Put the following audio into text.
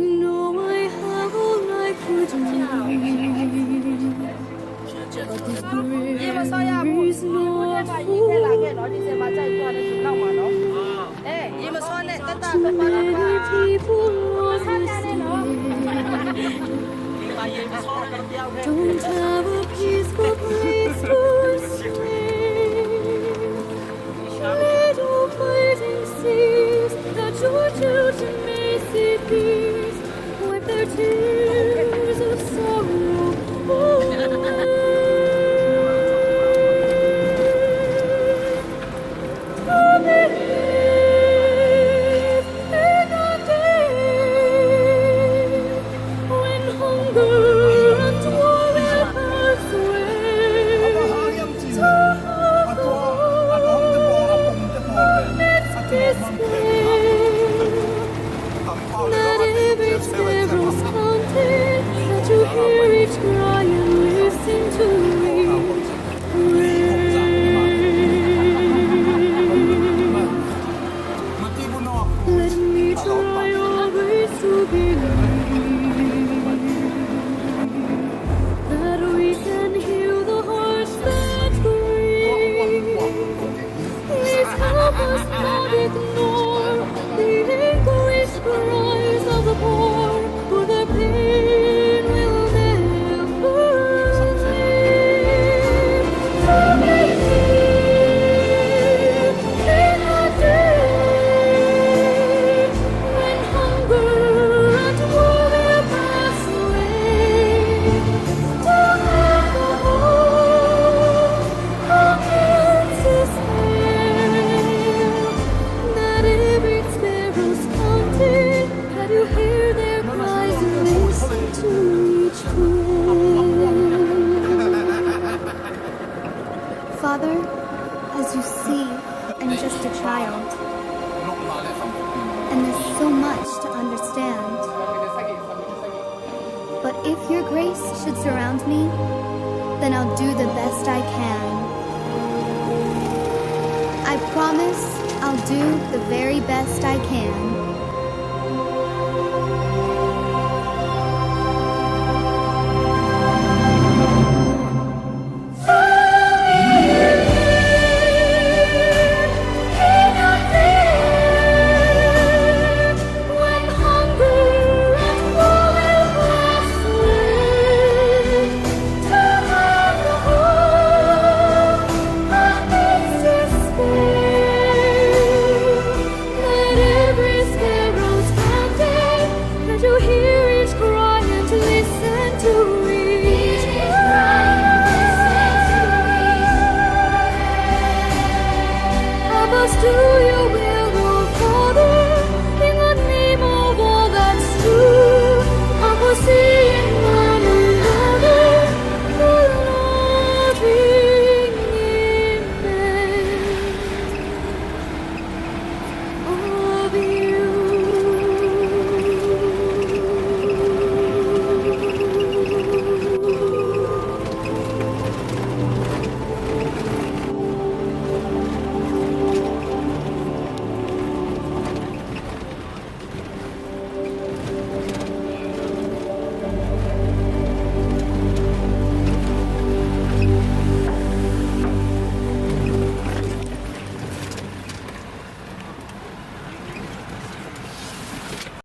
know I have all I could need, but this prayer is not for many people on this day don't have a peaceful place to stay. Little fighting seas that your children may see peace, wipe their tears of sorrow away. To believe in a day when hunger and war will pass away. To have amidst despair, that every sparrow's counted, that you hear each cry and listen to each prayer. Let me try always to believe that we can heal the hearts that grieve. Please help us not ignore the anguished cries of the poor, for their pain will never leave. To believe in a day when hunger and war will pass away. To have a hope amidst despair, that every sparrow's counted, that you hear their cries and listen to each prayer. Father, as you see, I'm just a child, and there's so much to understand. But if your grace should surround me, then I'll do the best I can. I promise I'll do the very best I can.